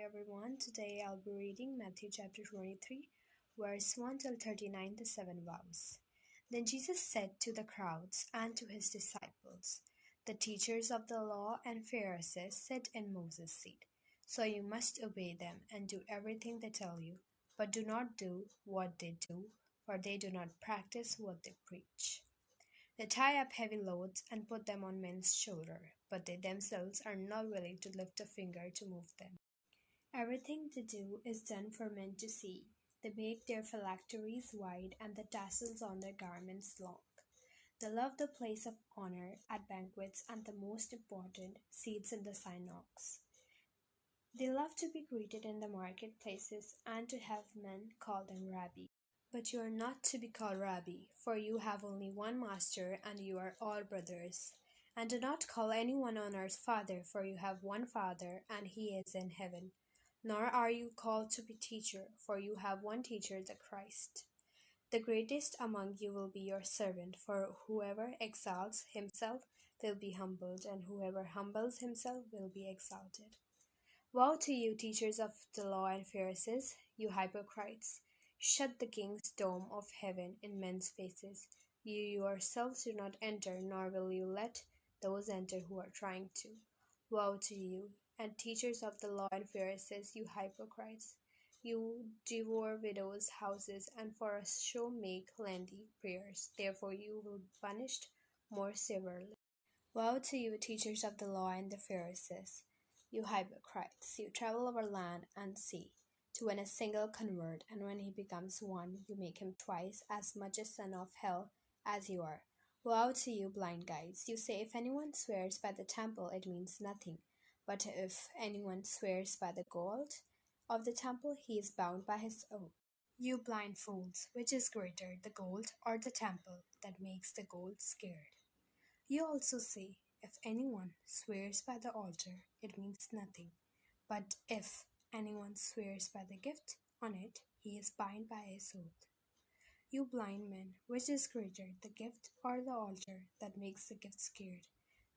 everyone. Today I'll be reading Matthew chapter 23, verse 1 till 39, the seven vows. Then Jesus said to the crowds and to his disciples, "The teachers of the law and Pharisees sit in Moses' seat. So you must obey them and do everything they tell you, but do not do what they do, for they do not practice what they preach. They tie up heavy loads and put them on men's shoulders, but they themselves are not willing to lift a finger to move them. Everything they do is done for men to see. They make their phylacteries wide and the tassels on their garments long. They love the place of honor at banquets and the most important seats in the synagogues. They love to be greeted in the marketplaces and to have men call them Rabbi. But you are not to be called Rabbi, for you have only one master and you are all brothers. And do not call anyone on earth Father, for you have one Father, and he is in heaven. Nor are you called to be teacher, for you have one teacher, the Christ. The greatest among you will be your servant, for whoever exalts himself will be humbled, and whoever humbles himself will be exalted. Woe to you, teachers of the law and Pharisees, you hypocrites! Shut the king's dome of heaven in men's faces. You yourselves do not enter, nor will you let those enter who are trying to. Woe to you, and teachers of the law and Pharisees, you hypocrites! You devour widows' houses, and for a show make lengthy prayers. Therefore you will be punished more severely. Woe to you, teachers of the law and the Pharisees, you hypocrites! You travel over land and sea to win a single convert, and when he becomes one, you make him twice as much a son of hell as you are. Woe to you, blind guides! You say if anyone swears by the temple, it means nothing. But if anyone swears by the gold of the temple, he is bound by his oath. You blind fools, which is greater, the gold or the temple that makes the gold scared? You also say, if anyone swears by the altar, it means nothing. But if anyone swears by the gift on it, he is bound by his oath. You blind men, which is greater, the gift or the altar that makes the gift scared?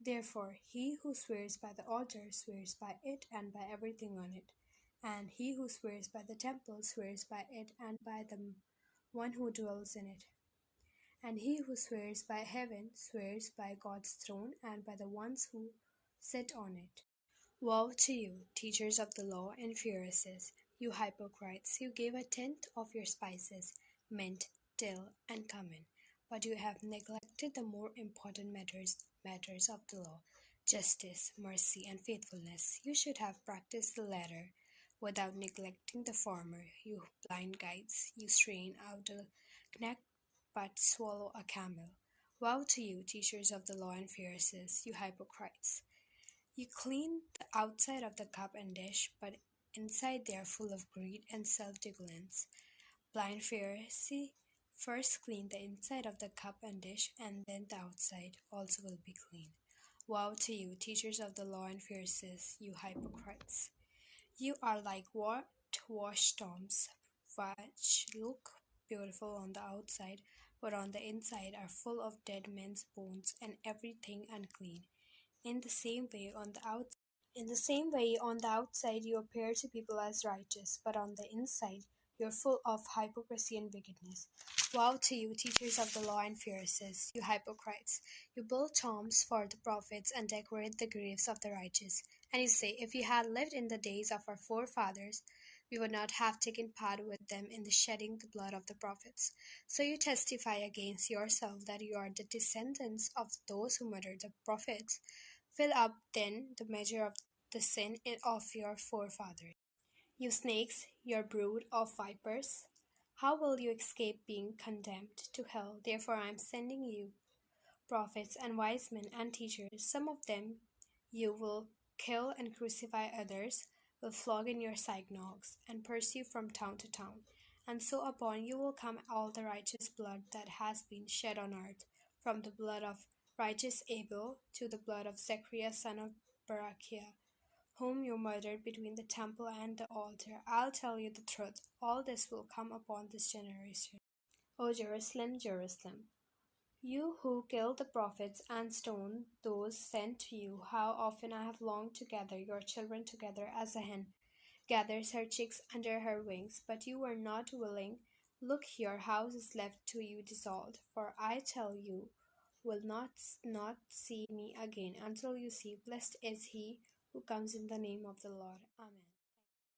Therefore, he who swears by the altar swears by it and by everything on it. And he who swears by the temple swears by it and by the one who dwells in it. And he who swears by heaven swears by God's throne and by the ones who sit on it. Woe to you, teachers of the law and Pharisees, you hypocrites! You gave a tenth of your spices, mint, dill, and cumin, but you have neglected the more important matters of the law, justice, mercy, and faithfulness. You should have practiced the latter without neglecting the former. You blind guides, you strain out a neck but swallow a camel. Woe to you, teachers of the law and Pharisees, you hypocrites! You clean the outside of the cup and dish, but inside they are full of greed and self-indulgence. Blind Pharisee, first clean the inside of the cup and dish, and then the outside also will be clean. Woe to you, teachers of the law and Pharisees, you hypocrites! You are like whitewashed tombs, which look beautiful on the outside, but on the inside are full of dead men's bones and everything unclean. In the same way, on the outside you appear to people as righteous, but on the inside you are full of hypocrisy and wickedness. Woe to you, teachers of the law and Pharisees, you hypocrites! You build tombs for the prophets and decorate the graves of the righteous. And you say, if we had lived in the days of our forefathers, we would not have taken part with them in the shedding the blood of the prophets. So you testify against yourself that you are the descendants of those who murdered the prophets. Fill up then the measure of the sin of your forefathers. You snakes, your brood of vipers, how will you escape being condemned to hell? Therefore I am sending you prophets and wise men and teachers. Some of them you will kill and crucify, others will flog in your synagogues and pursue from town to town. And so upon you will come all the righteous blood that has been shed on earth, from the blood of righteous Abel to the blood of Zechariah son of Berechiah, whom you murdered between the temple and the altar. I'll tell you the truth, all this will come upon this generation. O Jerusalem, Jerusalem, you who kill the prophets and stone those sent to you, how often I have longed to gather your children together as a hen gathers her chicks under her wings, but you were not willing. Look, your house is left to you desolate, for I tell you, will not see me again until you see, blessed is he who comes in the name of the Lord. Amen.